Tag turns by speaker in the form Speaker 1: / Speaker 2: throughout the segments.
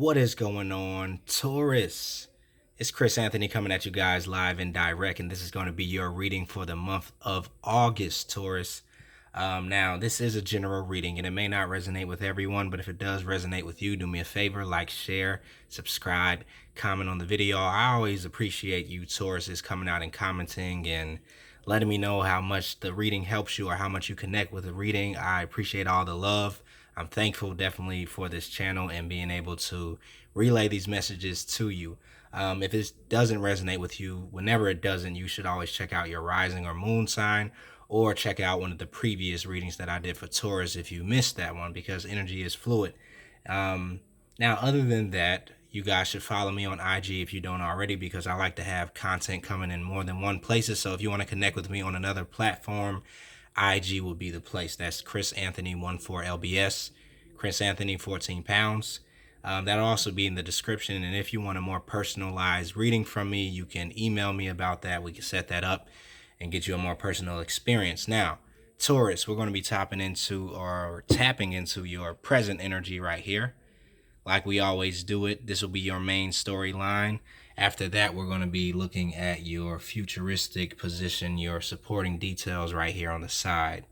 Speaker 1: What is going on, Taurus? It's Chris Anthony coming at you guys live and direct, and this is going to be your reading for the month of August, Taurus. Now, this is a general reading, and it may not resonate with everyone, but if it does resonate with you, do me a favor, like, share, subscribe, comment on the video. I always appreciate you, Tauruses, coming out and commenting and letting me know how much the reading helps you or how much you connect with the reading. I appreciate all the love. I'm thankful definitely for this channel and being able to relay these messages to you. If it doesn't resonate with you, whenever it doesn't, you should always check out your rising or moon sign, or check out one of the previous readings that I did for Taurus if you missed that one, because energy is fluid. Now, other than that, you guys should follow me on IG if you don't already, because I like to have content coming in more than one places. So if you want to connect with me on another platform, IG will be the place. That's Chris Anthony 14LBS, Chris Anthony 14 pounds. That'll also be in the description. And if you want a more personalized reading from me, you can email me about that. We can set that up and get you a more personal experience. Now, Taurus, we're going to be tapping into your present energy right here. Like we always do it, this will be your main storyline. After that, we're going to be looking at your futuristic position, your supporting details right here on the side.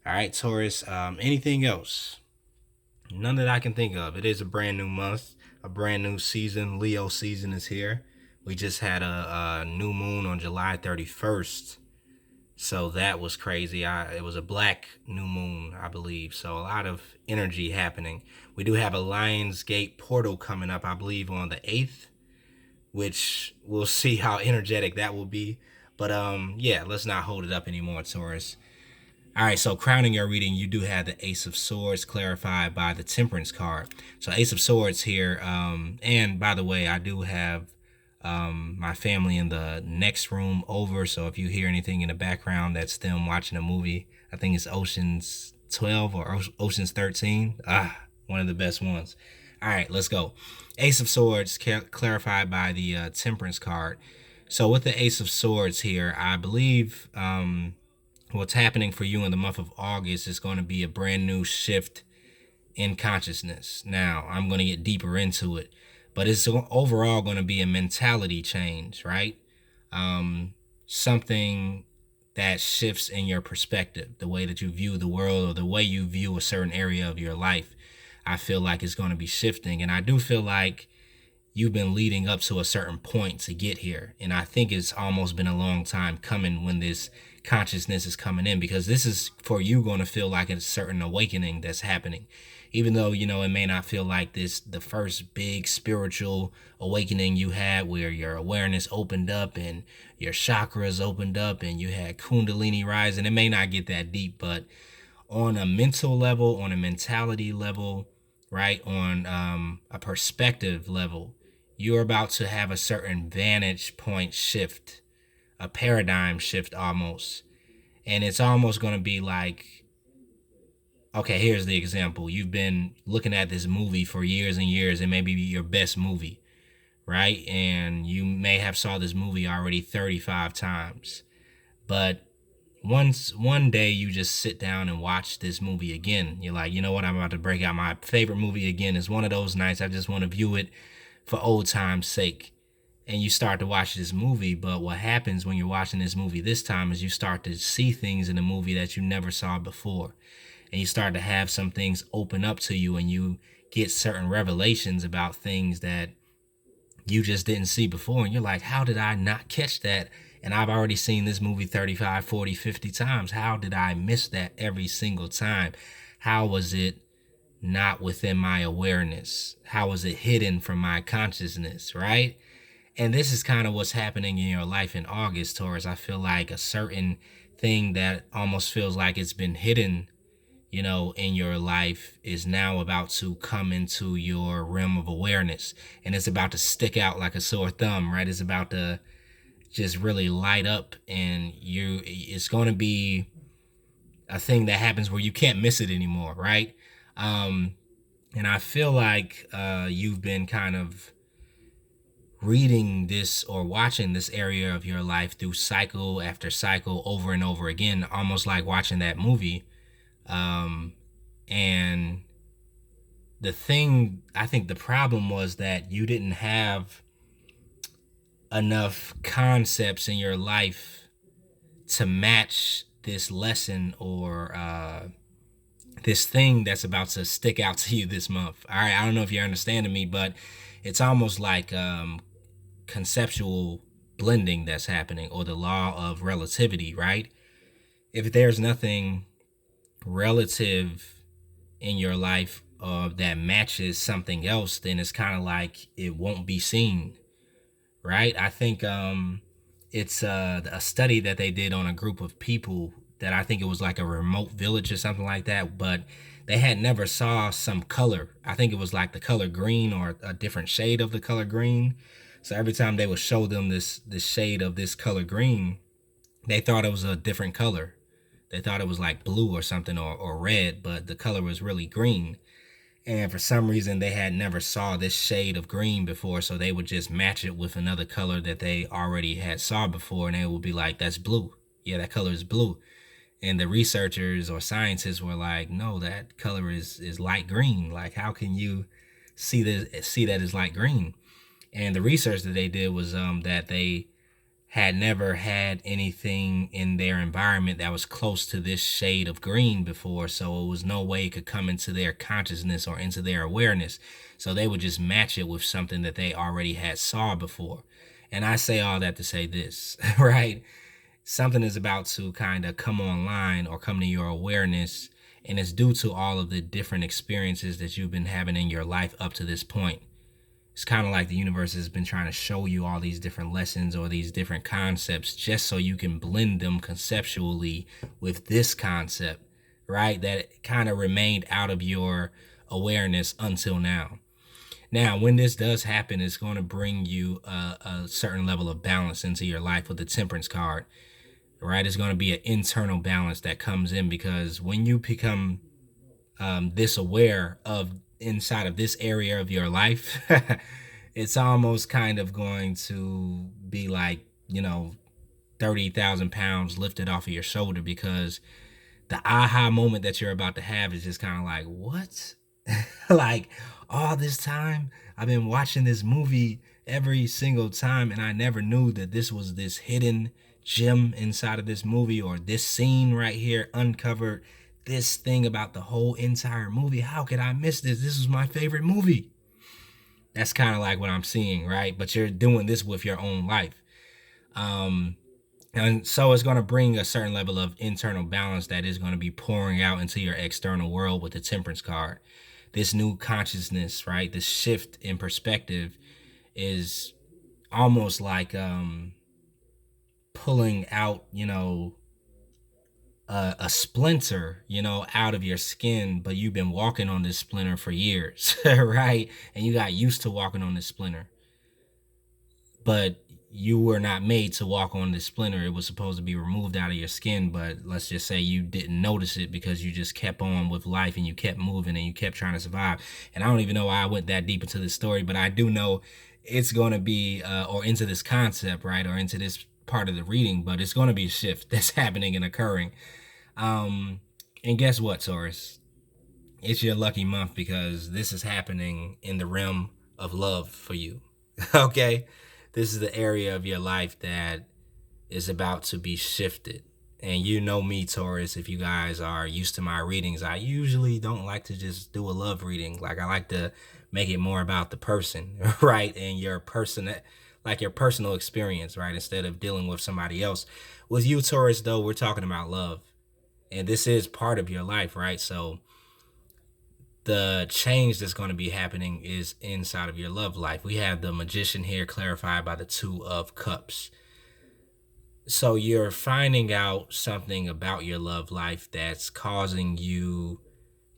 Speaker 1: All right, Taurus, anything else? None that I can think of. It is a brand new month, a brand new season. Leo season is here. We just had a new moon on July 31st. So that was crazy. It was a black new moon, I believe. So a lot of energy happening. We do have a Lionsgate portal coming up, I believe, on the 8th, which we'll see how energetic that will be. But yeah, let's not hold it up anymore, Taurus. All right, so crowning your reading, you do have the Ace of Swords clarified by the Temperance card. So Ace of Swords here, and by the way, I do have my family in the next room over, so if you hear anything in the background, that's them watching a movie. I think it's Ocean's 12 or Ocean's 13. One of the best ones. All right, let's go. Ace of Swords clarified by the Temperance card. So with the Ace of Swords here, I believe what's happening for you in the month of August is going to be a brand new shift in consciousness. Now, I'm going to get deeper into it, but it's overall going to be a mentality change, right? Something that shifts in your perspective, the way that you view the world or the way you view a certain area of your life. I feel like it's going to be shifting, and I do feel like you've been leading up to a certain point to get here, and I think it's almost been a long time coming when this consciousness is coming in, because this is for you going to feel like a certain awakening that's happening, even though, you know, it may not feel like this the first big spiritual awakening you had where your awareness opened up and your chakras opened up and you had kundalini rising. It may not get that deep, but on a mental level, on a mentality level, right, on a perspective level, you're about to have a certain vantage point shift, a paradigm shift almost. And it's almost going to be like, okay, here's the example. You've been looking at this movie for years and years. It may be your best movie, right? And you may have saw this movie already 35 times. But one day you just sit down and watch this movie again. You're like, you know what? I'm about to break out my favorite movie again. It's one of those nights I just want to view it for old time's sake. And you start to watch this movie, but what happens when you're watching this movie this time is you start to see things in the movie that you never saw before. And you start to have some things open up to you, and you get certain revelations about things that you just didn't see before. And you're like, how did I not catch that? And I've already seen this movie 35, 40, 50 times. How did I miss that every single time? How was it not within my awareness? How was it hidden from my consciousness, right? And this is kind of what's happening in your life in August, Taurus. I feel like a certain thing that almost feels like it's been hidden, you know, in your life is now about to come into your realm of awareness. And it's about to stick out like a sore thumb, right? It's about to just really light up, and it's going to be a thing that happens where you can't miss it anymore, right? And I feel like you've been kind of reading this or watching this area of your life through cycle after cycle over and over again, almost like watching that movie. And I think the problem was that you didn't have enough concepts in your life to match this lesson or this thing that's about to stick out to you this month. All right, I don't know if you're understanding me, but it's almost like conceptual blending that's happening, or the law of relativity, right? If there's nothing relative in your life that matches something else, then it's kind of like it won't be seen, right? I think it's a study that they did on a group of people that I think it was like a remote village or something like that, but they had never saw some color. I think it was like the color green or a different shade of the color green. So every time they would show them this shade of this color green, they thought it was a different color. They thought it was like blue or something, or red, but the color was really green. And for some reason they had never saw this shade of green before, so they would just match it with another color that they already had saw before, and they would be like, that's blue. Yeah, that color is blue. And the researchers or scientists were like, no, that color is light green. Like, how can you see that it's light green? And the research that they did was that they had never had anything in their environment that was close to this shade of green before, so it was no way it could come into their consciousness or into their awareness. So they would just match it with something that they already had saw before. And I say all that to say this, right? Something is about to kind of come online or come to your awareness, and it's due to all of the different experiences that you've been having in your life up to this point. It's kind of like the universe has been trying to show you all these different lessons or these different concepts just so you can blend them conceptually with this concept, right? That kind of remained out of your awareness until now. Now, when this does happen, it's going to bring you a certain level of balance into your life with the Temperance card, right? It's going to be an internal balance that comes in, because when you become this aware of inside of this area of your life, it's almost kind of going to be like, 30,000 pounds lifted off of your shoulder, because the aha moment that you're about to have is just kind of like, what? Like, all this time I've been watching this movie every single time, and I never knew that this was this hidden gem inside of this movie, or this scene right here uncovered this thing about the whole entire movie. How could I miss this? This is my favorite movie. That's kind of like what I'm seeing, right? But you're doing this with your own life. And so it's going to bring a certain level of internal balance that is going to be pouring out into your external world with the Temperance card. This new consciousness, right? This shift in perspective is almost like pulling out, a splinter, out of your skin, but you've been walking on this splinter for years, right? And you got used to walking on this splinter, but you were not made to walk on this splinter. It was supposed to be removed out of your skin, but let's just say you didn't notice it because you just kept on with life and you kept moving and you kept trying to survive. And I don't even know why I went that deep into this story, but I do know it's going to be, or into this concept, right? Or into this part of the reading, but it's going to be a shift that's happening and occurring. And guess what, Taurus? It's your lucky month because this is happening in the realm of love for you. Okay? This is the area of your life that is about to be shifted. And you know me, Taurus, if you guys are used to my readings, I usually don't like to just do a love reading. Like, I like to make it more about the person, right? And your person, like your personal experience, right? Instead of dealing with somebody else. With you, Taurus, though, we're talking about love. And this is part of your life, right? So the change that's going to be happening is inside of your love life. We have the Magician here clarified by the Two of Cups. So you're finding out something about your love life that's causing you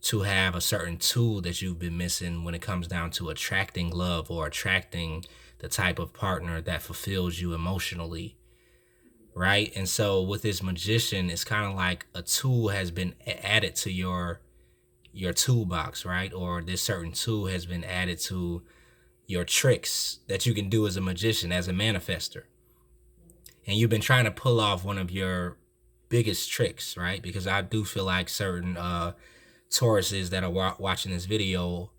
Speaker 1: to have a certain tool that you've been missing when it comes down to attracting love or attracting the type of partner that fulfills you emotionally, right? And so with this Magician, it's kind of like a tool has been added to your toolbox, right? Or this certain tool has been added to your tricks that you can do as a magician, as a manifester. And you've been trying to pull off one of your biggest tricks, right? Because I do feel like certain Tauruses that are watching this video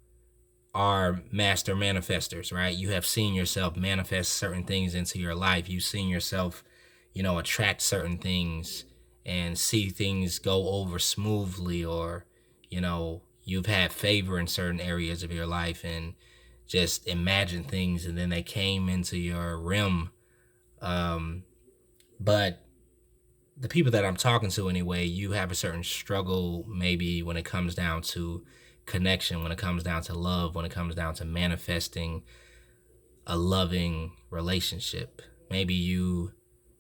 Speaker 1: are master manifestors, right? You have seen yourself manifest certain things into your life. You've seen yourself, attract certain things and see things go over smoothly, or, you've had favor in certain areas of your life and just imagine things and then they came into your realm. But the people that I'm talking to anyway, you have a certain struggle maybe when it comes down to connection, when it comes down to love, when it comes down to manifesting a loving relationship. Maybe you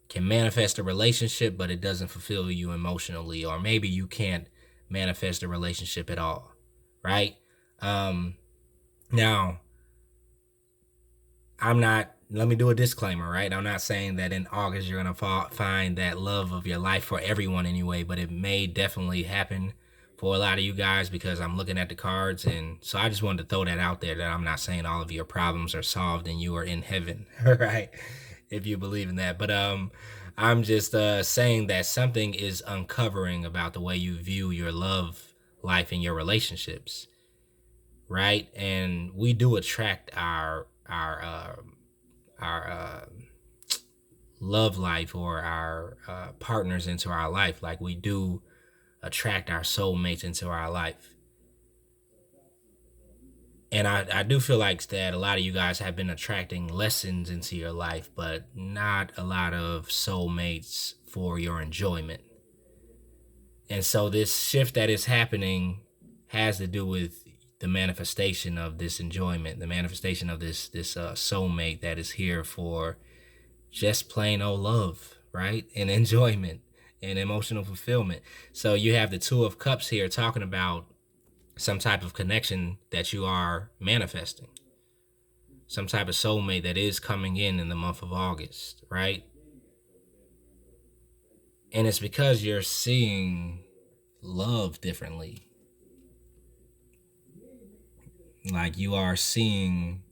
Speaker 1: can manifest a relationship, but it doesn't fulfill you emotionally, or maybe you can't manifest a relationship at all, right? Now, let me do a disclaimer, right? I'm not saying that in August you're going to find that love of your life for everyone anyway, but it may definitely happen for a lot of you guys because I'm looking at the cards. And so I just wanted to throw that out there, that I'm not saying all of your problems are solved and you are in heaven, right? If you believe in that. But I'm just saying that something is uncovering about the way you view your love life and your relationships, right? And we do attract our love life or our partners into our life, like we do attract our soulmates into our life. And I do feel like that a lot of you guys have been attracting lessons into your life, but not a lot of soulmates for your enjoyment. And so this shift that is happening has to do with the manifestation of this enjoyment, the manifestation of this soulmate that is here for just plain old love, right? And enjoyment and emotional fulfillment. So you have the Two of Cups here talking about some type of connection that you are manifesting, some type of soulmate that is coming in the month of August, right? And it's because you're seeing love differently. Like you are seeing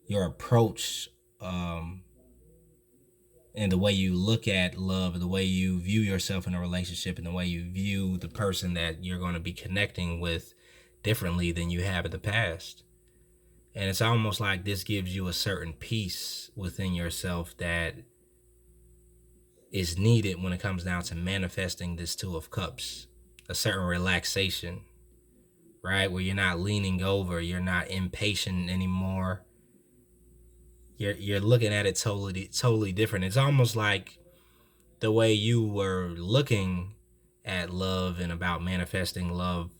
Speaker 1: your approach, and the way you look at love, and the way you view yourself in a relationship, and the way you view the person that you're going to be connecting with differently than you have in the past. And it's almost like this gives you a certain peace within yourself that is needed when it comes down to manifesting this Two of Cups. A certain relaxation, right? Where you're not leaning over, you're not impatient anymore. You're looking at it totally different. It's almost like the way you were looking at love and about manifesting love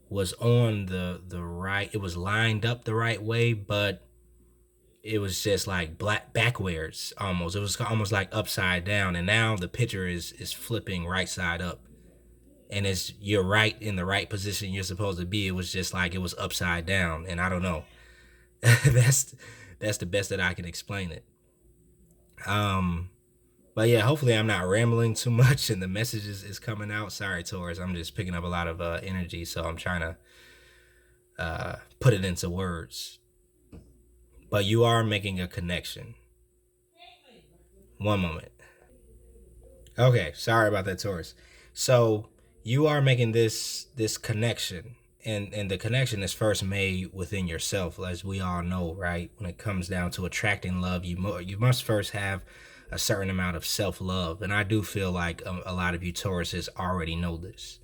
Speaker 1: was on the right, it was lined up the right way, but it was just like backwards almost. It was almost like upside down, and now the picture is flipping right side up. And you're right in the right position you're supposed to be. It was just like it was upside down, and I don't know. that's the best that I can explain it. But yeah, hopefully I'm not rambling too much and the message is coming out. Sorry, Taurus, I'm just picking up a lot of energy, so I'm trying to put it into words. But you are making a connection. One moment. Okay, sorry about that, Taurus. So you are making this connection, and the connection is first made within yourself, as we all know, right? When it comes down to attracting love, you must first have a certain amount of self-love, and I do feel like a lot of you Tauruses already know this.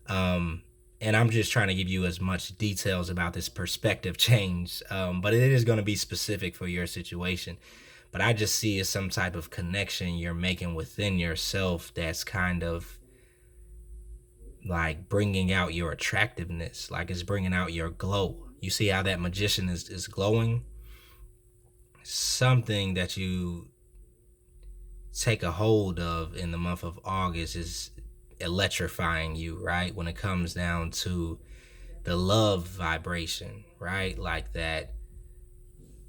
Speaker 1: And I'm just trying to give you as much details about this perspective change, but it is going to be specific for your situation. But I just see it's some type of connection you're making within yourself that's kind of like bringing out your attractiveness, like it's bringing out your glow. You see how that magician is glowing? Something that you take a hold of in the month of August is electrifying you, right? When it comes down to the love vibration, right? Like that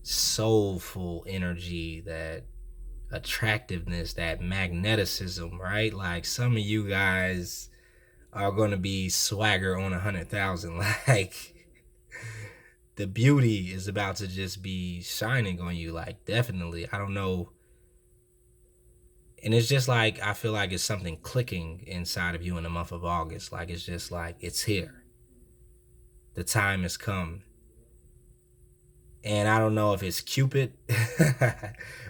Speaker 1: soulful energy, that attractiveness, that magneticism, right? Like some of you guys are going to be swagger on 100,000. Like the beauty is about to just be shining on you. Like definitely, I don't know. And it's just like, I feel like it's something clicking inside of you in the month of August. Like it's just like, it's here. The time has come. And I don't know if it's Cupid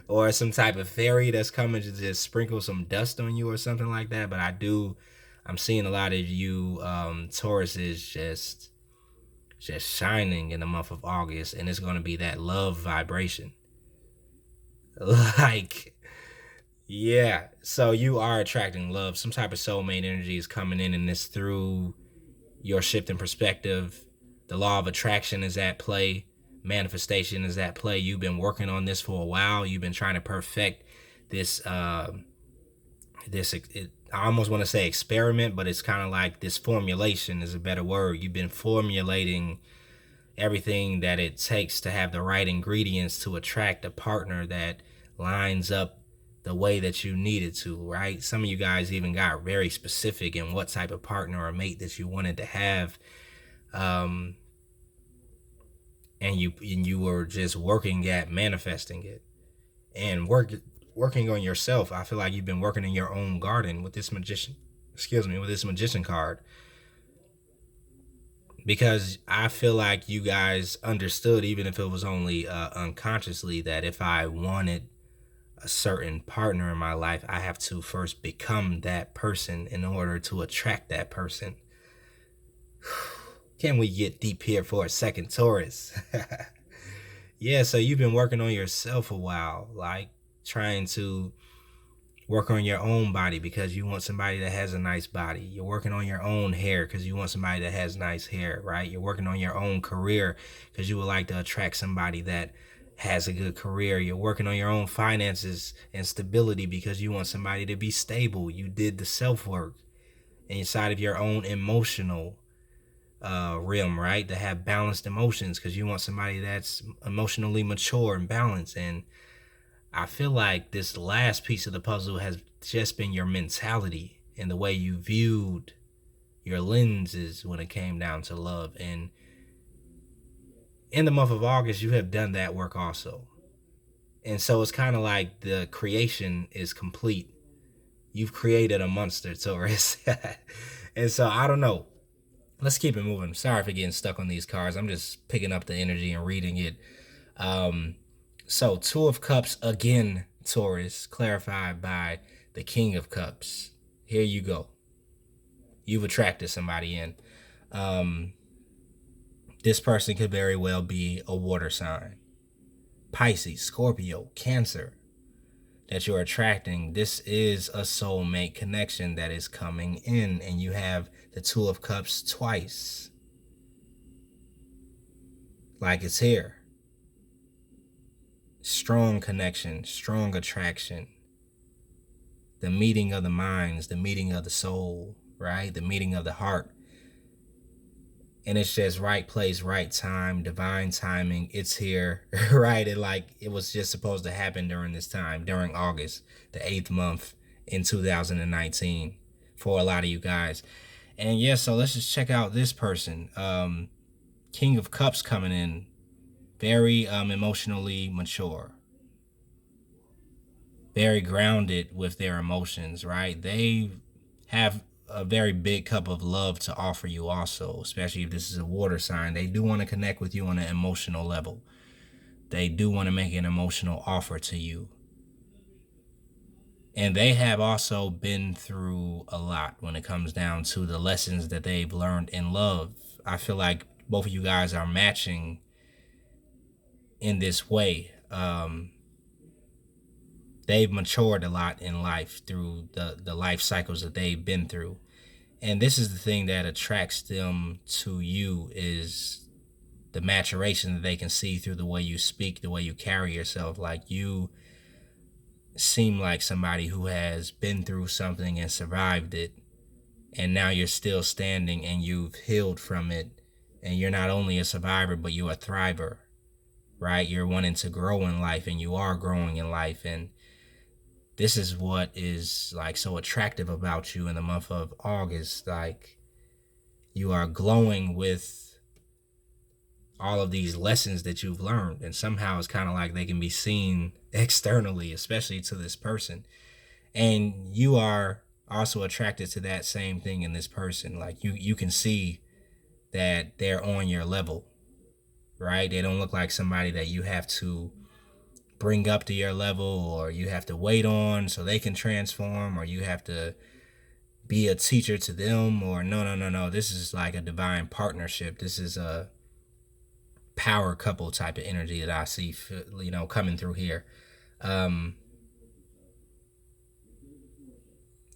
Speaker 1: or some type of fairy that's coming to just sprinkle some dust on you or something like that. But I'm seeing a lot of you Taurus is just shining in the month of August, and it's going to be that love vibration. Like, yeah. So you are attracting love. Some type of soulmate energy is coming in, and it's through your shift in perspective. The law of attraction is at play. Manifestation is at play. You've been working on this for a while. You've been trying to perfect this I almost want to say experiment, but it's kind of like this formulation is a better word. You've been formulating everything that it takes to have the right ingredients to attract a partner that lines up the way that you need it to, right? Some of you guys even got very specific in what type of partner or mate that you wanted to have. And you were just working at manifesting it and working on yourself. I feel like you've been working in your own garden with this magician card, because I feel like you guys understood, even if it was only unconsciously, that if I wanted a certain partner in my life, I have to first become that person in order to attract that person. Can we get deep here for a second, Taurus? Yeah, so you've been working on yourself a while, like trying to work on your own body because you want somebody that has a nice body. You're working on your own hair because you want somebody that has nice hair, right? You're working on your own career because you would like to attract somebody that has a good career. You're working on your own finances and stability because you want somebody to be stable. You did the self-work inside of your own emotional realm, right? To have balanced emotions because you want somebody that's emotionally mature and balanced. And I feel like this last piece of the puzzle has just been your mentality and the way you viewed your lenses when it came down to love. And in the month of August, you have done that work also. And so it's kind of like the creation is complete. You've created a monster, Taurus. And so I don't know. Let's keep it moving. Sorry for getting stuck on these cards. I'm just picking up the energy and reading it. So, Two of Cups again, Taurus, clarified by the King of Cups. Here you go. You've attracted somebody in. This person could very well be a water sign. Pisces, Scorpio, Cancer that you're attracting. This is a soulmate connection that is coming in, and you have the Two of Cups twice. Like it's here. Strong connection, strong attraction, the meeting of the minds, the meeting of the soul, right? The meeting of the heart. And it's just right place, right time, divine timing. It's here, right? It was just supposed to happen during this time, during August, the 8th month in 2019 for a lot of you guys. And yeah, so let's just check out this person. King of Cups coming in. Very emotionally mature, very grounded with their emotions, right? They have a very big cup of love to offer you also, especially if this is a water sign. They do want to connect with you on an emotional level. They do want to make an emotional offer to you. And they have also been through a lot when it comes down to the lessons that they've learned in love. I feel like both of you guys are matching in this way. They've matured a lot in life through the life cycles that they've been through. And this is the thing that attracts them to you, is the maturation that they can see through the way you speak, the way you carry yourself. Like, you seem like somebody who has been through something and survived it, and now you're still standing and you've healed from it, and you're not only a survivor, but you're a thriver, right? You're wanting to grow in life, and you are growing in life. And this is what is like so attractive about you in the month of August. Like, you are glowing with all of these lessons that you've learned, and somehow it's kind of like they can be seen externally, especially to this person. And you are also attracted to that same thing in this person. Like, you can see that they're on your level. right? They don't look like somebody that you have to bring up to your level, or you have to wait on so they can transform, or you have to be a teacher to them, or no. This is like a divine partnership. This is a power couple type of energy that I see, coming through here. Um,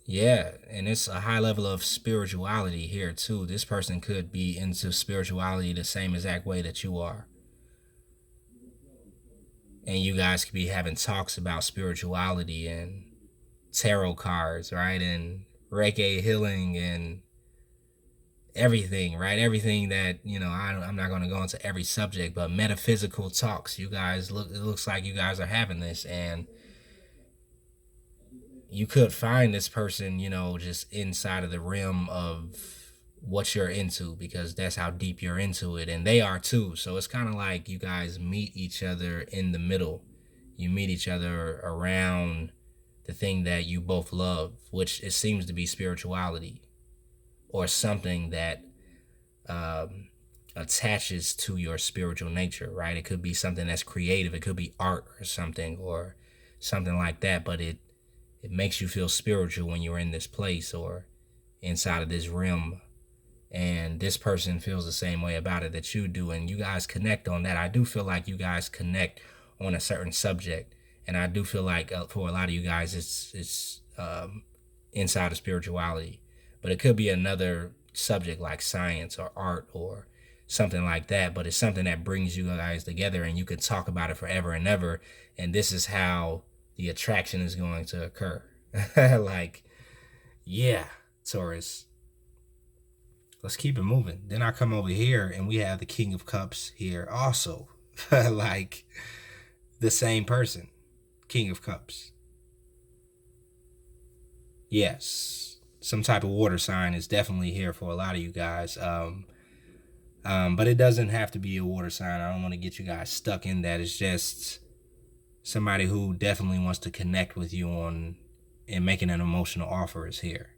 Speaker 1: yeah, and it's a high level of spirituality here too. This person could be into spirituality the same exact way that you are. And you guys could be having talks about spirituality and tarot cards, right? And Reiki healing and everything, right? Everything that, I'm not going to go into every subject, but metaphysical talks. You guys it looks like you guys are having this, and you could find this person, just inside of the realm of what you're into, because that's how deep you're into it, and they are too. So it's kind of like you guys meet each other in the middle. You meet each other around the thing that you both love, which it seems to be spirituality, or something that attaches to your spiritual nature, right? It could be something that's creative. It could be art or something like that, but it makes you feel spiritual when you're in this place or inside of this realm. And this person feels the same way about it that you do, and you guys connect on that. I do feel like you guys connect on a certain subject, and I do feel like for a lot of you guys, it's inside of spirituality, but it could be another subject like science or art or something like that. But it's something that brings you guys together, and you can talk about it forever and ever. And this is how the attraction is going to occur. Like, yeah, Taurus. Let's keep it moving. Then I come over here and we have the King of Cups here also. Like the same person. King of Cups. Yes. Some type of water sign is definitely here for a lot of you guys. But it doesn't have to be a water sign. I don't want to get you guys stuck in that. It's just somebody who definitely wants to connect with you on and making an emotional offer is here.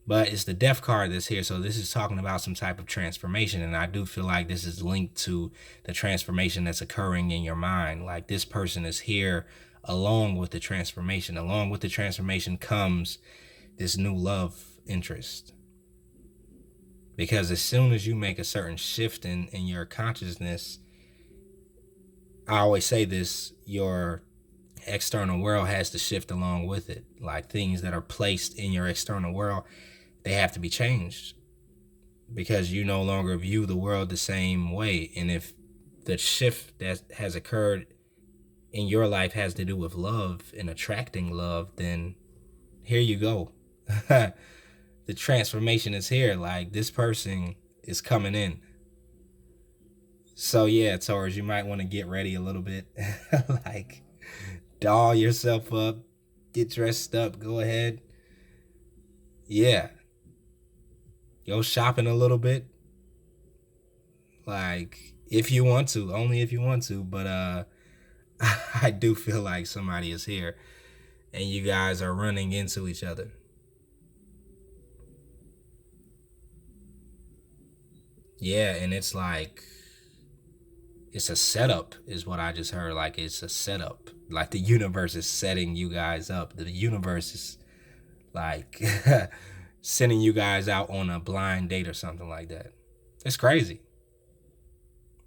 Speaker 1: But it's the Death card that's here, so this is talking about some type of transformation, and I do feel like this is linked to the transformation that's occurring in your mind. Like this person is here along with the transformation. Along with the transformation comes this new love interest. Because as soon as you make a certain shift in your consciousness, I always say this, your external world has to shift along with it. Like things that are placed in your external world, they have to be changed, because you no longer view the world the same way. And if the shift that has occurred in your life has to do with love and attracting love, then here you go. The transformation is here. Like this person is coming in. So yeah, Taurus, you might want to get ready a little bit. Like doll yourself up, get dressed up, go ahead. Yeah. Go shopping a little bit. Like if you want to, only if you want to, but I do feel like somebody is here and you guys are running into each other. Yeah, and it's like it's a setup is what I just heard. Like it's a setup. Like the universe is setting you guys up. The universe is like sending you guys out on a blind date or something like that. It's crazy.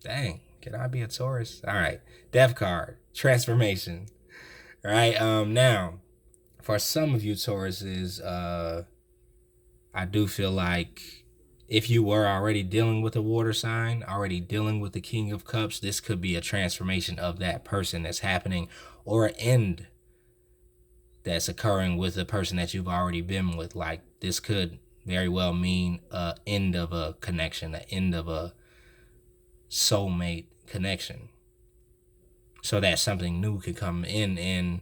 Speaker 1: Dang, can I be a Taurus? All right, Death card, transformation. All right, now for some of you Tauruses, I do feel like if you were already dealing with a water sign, already dealing with the King of Cups, this could be a transformation of that person that's happening, or an end that's occurring with the person that you've already been with. Like this could very well mean an end of a connection, an end of a soulmate connection, so that something new could come in. And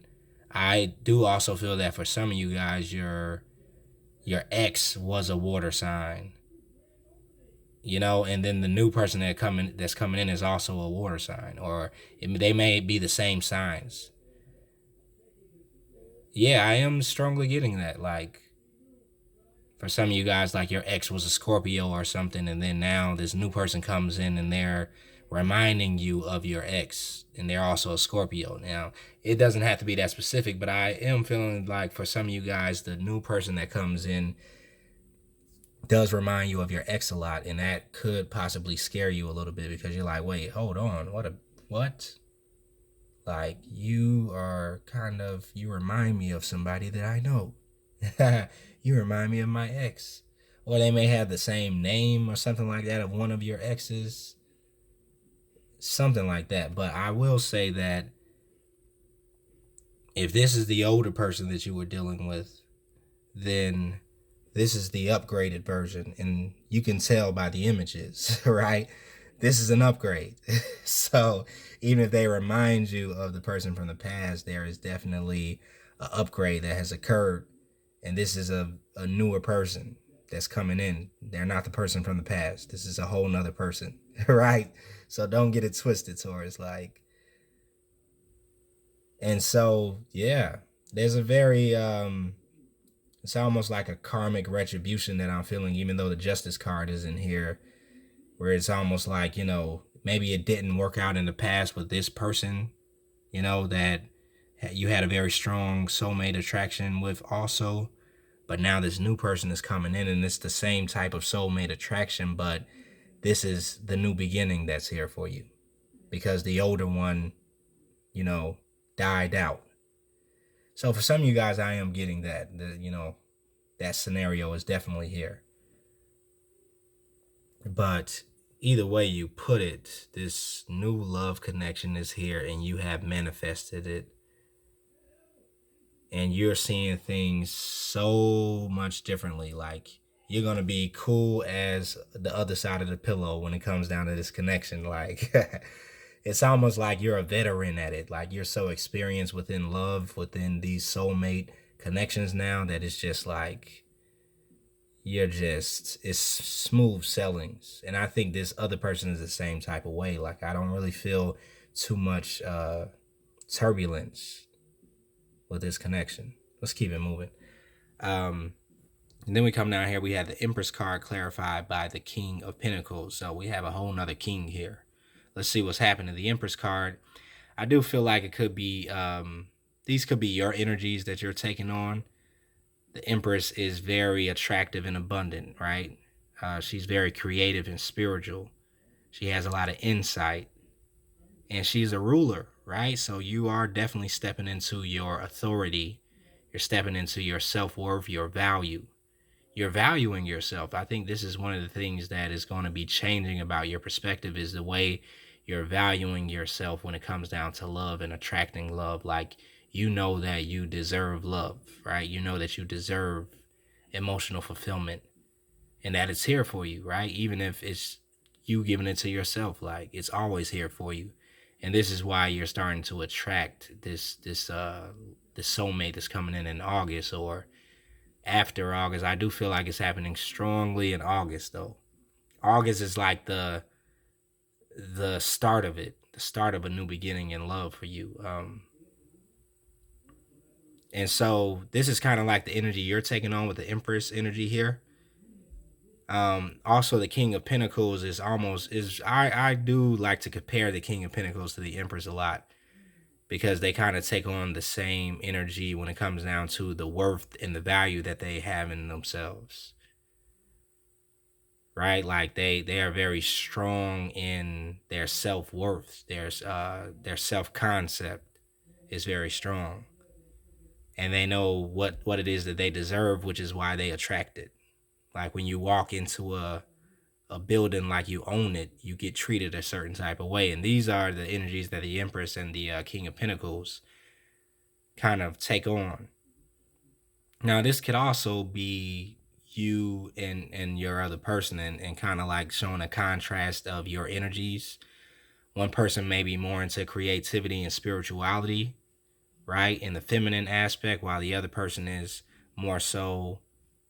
Speaker 1: I do also feel that for some of you guys, your ex was a water sign, and then the new person that's coming in is also a water sign, or they may be the same signs. Yeah, I am strongly getting that. Like For some of you guys, like your ex was a Scorpio or something, and then now this new person comes in and they're reminding you of your ex, and they're also a Scorpio. Now, it doesn't have to be that specific, but I am feeling like for some of you guys, the new person that comes in does remind you of your ex a lot, and that could possibly scare you a little bit because you're like, wait, hold on, what? Like, you remind me of somebody that I know. You remind me of my ex. Or they may have the same name or something like that of one of your exes. Something like that. But I will say that if this is the older person that you were dealing with, then this is the upgraded version. And you can tell by the images, right? This is an upgrade. So even if they remind you of the person from the past, there is definitely an upgrade that has occurred. And this is a newer person that's coming in. They're not the person from the past. This is a whole nother person, right? So don't get it twisted, Taurus. Like, and so, yeah, there's a very, it's almost like a karmic retribution that I'm feeling, even though the justice card is in here, where it's almost like, maybe it didn't work out in the past with this person, that you had a very strong soulmate attraction with also. But now this new person is coming in and it's the same type of soulmate attraction, but this is the new beginning that's here for you because the older one, died out. So for some of you guys, I am getting that, that scenario is definitely here. But either way you put it, this new love connection is here and you have manifested it. And you're seeing things so much differently. Like, you're going to be cool as the other side of the pillow when it comes down to this connection. Like, it's almost like you're a veteran at it. Like, you're so experienced within love, within these soulmate connections now, that it's just like, it's smooth sailings. And I think this other person is the same type of way. Like, I don't really feel too much turbulence with this connection. Let's keep it moving. And then we come down here. We have the Empress card clarified by the King of Pentacles. So we have a whole nother king here. Let's see what's happening. The Empress card, I do feel like it could be, these could be your energies that you're taking on. The Empress is very attractive and abundant, right? She's very creative and spiritual. She has a lot of insight. And she's a ruler, right? So you are definitely stepping into your authority. You're stepping into your self-worth, your value. You're valuing yourself. I think this is one of the things that is going to be changing about your perspective, is the way you're valuing yourself when it comes down to love and attracting love. Like, you know that you deserve love, right? You know that you deserve emotional fulfillment and that it's here for you, right? Even if it's you giving it to yourself, like, it's always here for you. And this is why you're starting to attract this soulmate that's coming in August or after August. I do feel like it's happening strongly in August, though. August is like the start of it, the start of a new beginning in love for you. And so this is kind of like the energy you're taking on with the Empress energy here. Also the King of Pentacles I do like to compare the King of Pentacles to the Empress a lot, because they kind of take on the same energy when it comes down to the worth and the value that they have in themselves, right? Like, they are very strong in their self-worth. Their self-concept is very strong, and they know what it is that they deserve, which is why they attract it. Like, when you walk into a building like you own it, you get treated a certain type of way. And these are the energies that the Empress and the King of Pentacles kind of take on. Now, this could also be you and your other person, and kind of like showing a contrast of your energies. One person may be more into creativity and spirituality, right, in the feminine aspect, while the other person is more so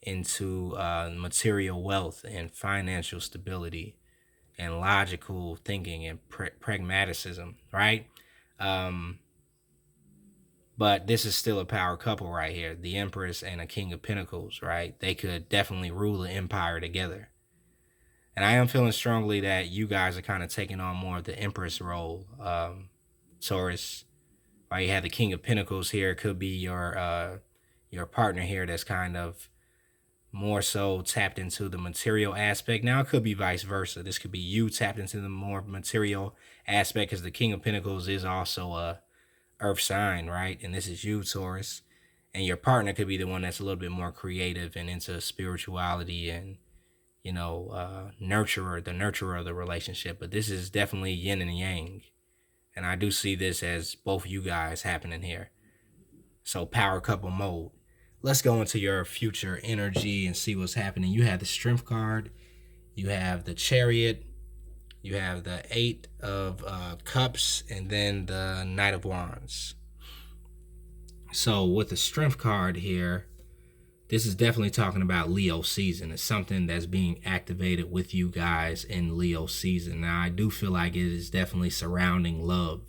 Speaker 1: into material wealth and financial stability and logical thinking and pragmatism, right? But this is still a power couple right here. The Empress and a King of Pentacles, right? They could definitely rule an empire together. And I am feeling strongly that you guys are kind of taking on more of the Empress role, Taurus. Right, you have the King of Pentacles here. It could be your partner here that's kind of more so tapped into the material aspect. Now it could be vice versa. This could be you tapped into the more material aspect, because the King of Pentacles is also a earth sign, right? And this is you, Taurus. And your partner could be the one that's a little bit more creative and into spirituality and, nurturer, the nurturer of the relationship. But this is definitely yin and yang. And I do see this as both you guys happening here. So power couple mode. Let's go into your future energy and see what's happening. You have the Strength card. You have the Chariot. You have the Eight of Cups. And then the Knight of Wands. So with the Strength card here, this is definitely talking about Leo season. It's something that's being activated with you guys in Leo season. Now, I do feel like it is definitely surrounding love.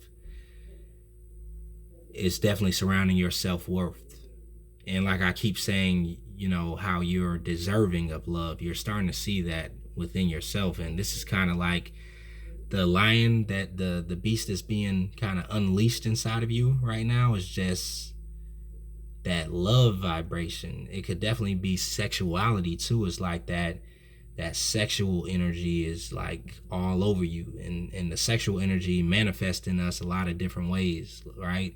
Speaker 1: It's definitely surrounding your self-worth. And like I keep saying, how you're deserving of love. You're starting to see that within yourself. And this is kind of like the lion, that the beast that's being kind of unleashed inside of you right now is just that love vibration. It could definitely be sexuality too. It's like that sexual energy is like all over you, and the sexual energy manifests in us a lot of different ways, right?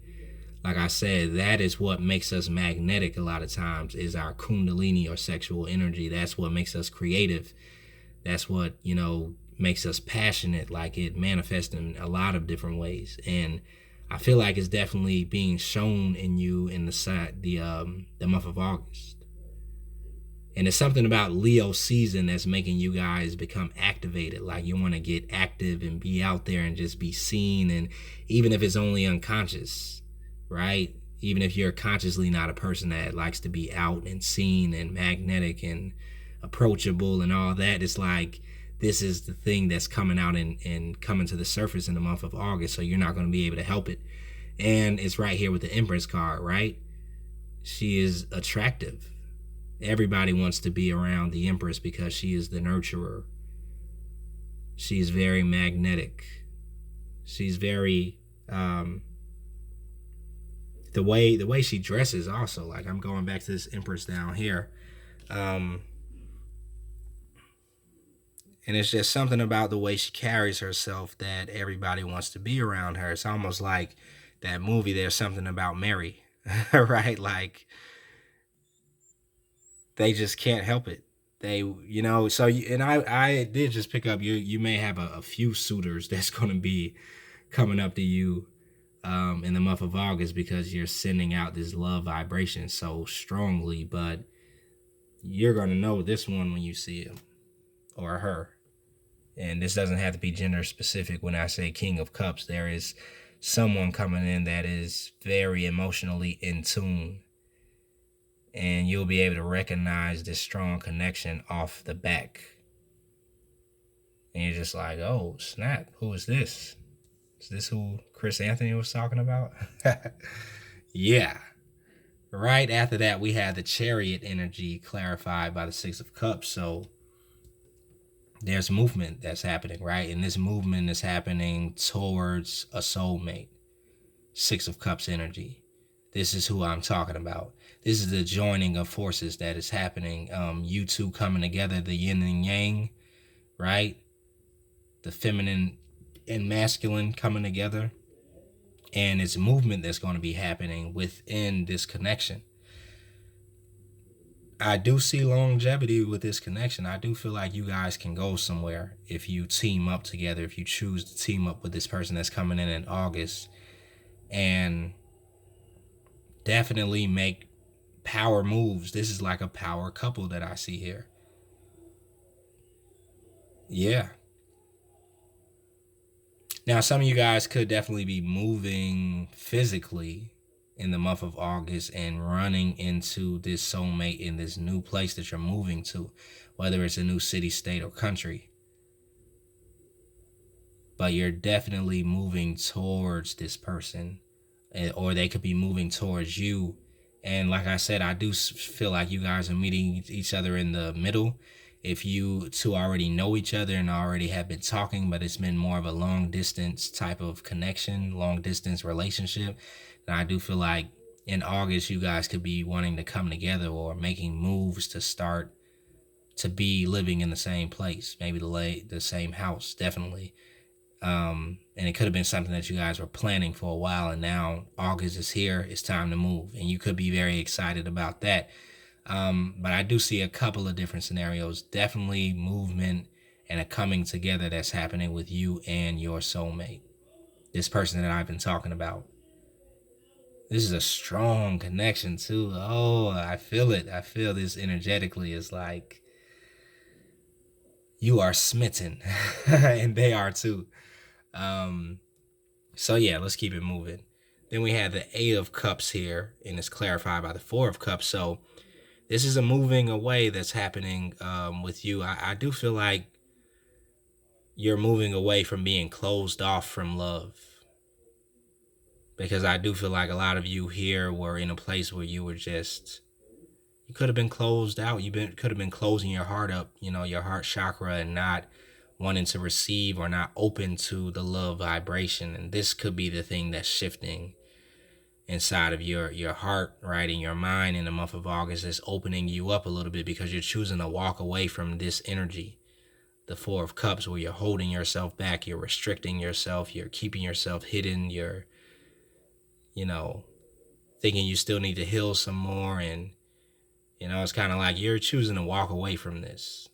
Speaker 1: Like I said, that is what makes us magnetic a lot of times, is our kundalini or sexual energy. That's what makes us creative. That's what, makes us passionate. Like, it manifests in a lot of different ways. And I feel like it's definitely being shown in you in the month of August. And it's something about Leo season that's making you guys become activated. Like, you want to get active and be out there and just be seen. And even if it's only unconscious, right? Even if you're consciously not a person that likes to be out and seen and magnetic and approachable and all that, it's like, this is the thing that's coming out and coming to the surface in the month of August. So you're not going to be able to help it. And it's right here with the Empress card, right? She is attractive. Everybody wants to be around the Empress because she is the nurturer. She's very magnetic. She's very, the way she dresses also. Like, I'm going back to this Empress down here. And it's just something about the way she carries herself that everybody wants to be around her. It's almost like that movie, There's Something About Mary, right? Like, they just can't help it. They, so, and I did just pick up, you may have a few suitors that's going to be coming up to you in the month of August, because you're sending out this love vibration so strongly. But you're going to know this one when you see him or her. And this doesn't have to be gender specific. When I say King of Cups, there is someone coming in that is very emotionally in tune. And you'll be able to recognize this strong connection off the back. And you're just like, oh, snap. Who is this? Is this who Chris Anthony was talking about? Yeah. Right after that, we had the Chariot energy clarified by the Six of Cups. So there's movement that's happening, right? And this movement is happening towards a soulmate. Six of Cups energy. This is who I'm talking about. This is the joining of forces that is happening. You two coming together, the yin and yang, right? The feminine and masculine coming together. And it's movement that's going to be happening within this connection. I do see longevity with this connection. I do feel like you guys can go somewhere if you team up together, if you choose to team up with this person that's coming in August, and definitely make power moves. This is like a power couple that I see here. Yeah. Now, some of you guys could definitely be moving physically in the month of August and running into this soulmate in this new place that you're moving to, whether it's a new city, state, or country. But you're definitely moving towards this person or they could be moving towards you. And like I said, I do feel like you guys are meeting each other in the middle. If you two already know each other and already have been talking, but it's been more of a long distance type of connection, long distance relationship, then I do feel like in August you guys could be wanting to come together or making moves to start to be living in the same place, maybe the same house, definitely. And it could have been something that you guys were planning for a while, and now August is here. It's time to move, and you could be very excited about that. But I do see a couple of different scenarios. Definitely movement and a coming together that's happening with you and your soulmate. This person that I've been talking about. This is a strong connection too. Oh, I feel it. I feel this energetically. It's like you are smitten, and they are too. Um, So yeah, let's keep it moving. Then we have the Eight of Cups here, and it's clarified by the Four of Cups. So this is a moving away that's happening with you. I do feel like you're moving away from being closed off from love, because I do feel like a lot of you here were in a place where you were just, you could have been closed out. Could have been closing your heart up, your heart chakra, and not wanting to receive or not open to the love vibration. And this could be the thing that's shifting inside of your heart, right, in your mind in the month of August, is opening you up a little bit, because you're choosing to walk away from this energy. The Four of Cups, where you're holding yourself back, you're restricting yourself, you're keeping yourself hidden, you're, thinking you still need to heal some more. And, it's kind of like you're choosing to walk away from this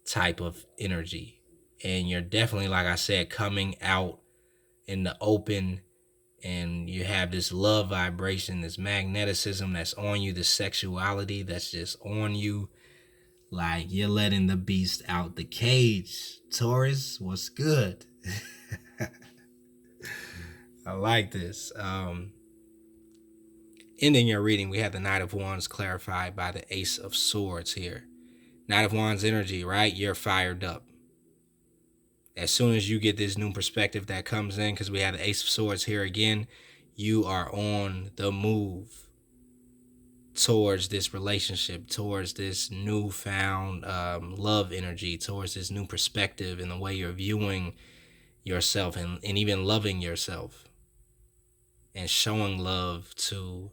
Speaker 1: type of energy. And you're definitely, like I said, coming out in the open, and you have this love vibration, this magnetism that's on you, this sexuality that's just on you. Like you're letting the beast out the cage. Taurus, what's good? I like this. Ending your reading, we have the Knight of Wands clarified by the Ace of Swords here. Knight of Wands energy, right? You're fired up. As soon as you get this new perspective that comes in, because we have the Ace of Swords here again, you are on the move towards this relationship, towards this newfound love energy, towards this new perspective in the way you're viewing yourself, and even loving yourself and showing love to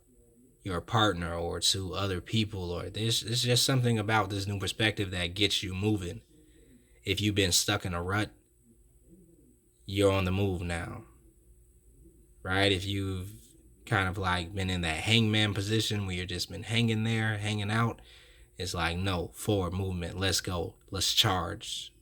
Speaker 1: your partner or to other people. Or there's just something about this new perspective that gets you moving. If you've been stuck in a rut, you're on the move now, right? If you've kind of like been in that hangman position where you've just been hanging there, hanging out, it's like, no, forward movement. Let's go. Let's charge.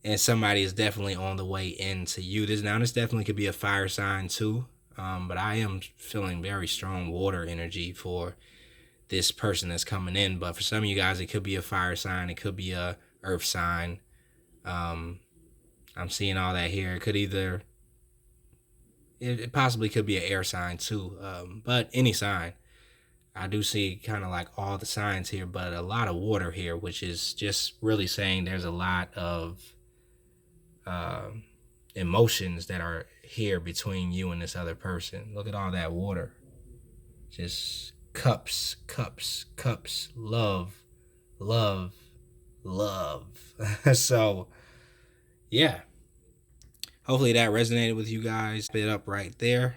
Speaker 1: And somebody is definitely on the way into you. This definitely could be a fire sign too. But I am feeling very strong water energy for this person that's coming in. But for some of you guys, it could be a fire sign. It could be a earth sign. I'm seeing all that here. It possibly could be an air sign too. But any sign. I do see kind of like all the signs here, but a lot of water here, which is just really saying there's a lot of emotions that are here between you and this other person. Look at all that water. Just cups, cups, cups, love, love, love. So, yeah. Hopefully that resonated with you guys. Bit up right there.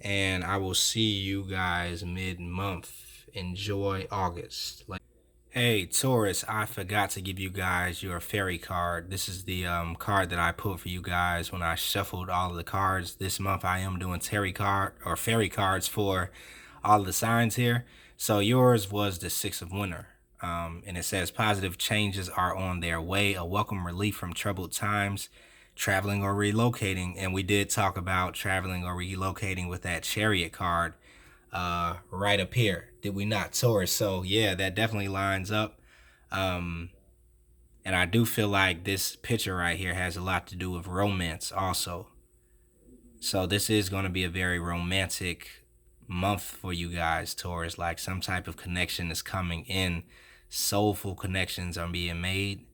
Speaker 1: And I will see you guys mid-month. Enjoy August. Hey Taurus, I forgot to give you guys your fairy card. This is the card that I put for you guys when I shuffled all of the cards. This month I am doing tarot card or fairy cards for all of the signs here. So yours was the Six of Winter. And it says positive changes are on their way, a welcome relief from troubled times, traveling or relocating. And we did talk about traveling or relocating with that Chariot card right up here, did we not, Taurus? So yeah, that definitely lines up. And I do feel like this picture right here has a lot to do with romance also. So this is going to be a very romantic month for you guys, Taurus. Like some type of connection is coming in, soulful connections are being made,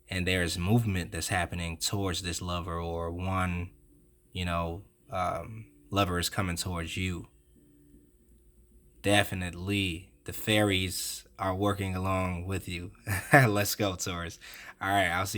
Speaker 1: and there's movement that's happening towards this lover or one you know, lover is coming towards you. Definitely, the fairies are working along with you. Let's go, Taurus. All right, I'll see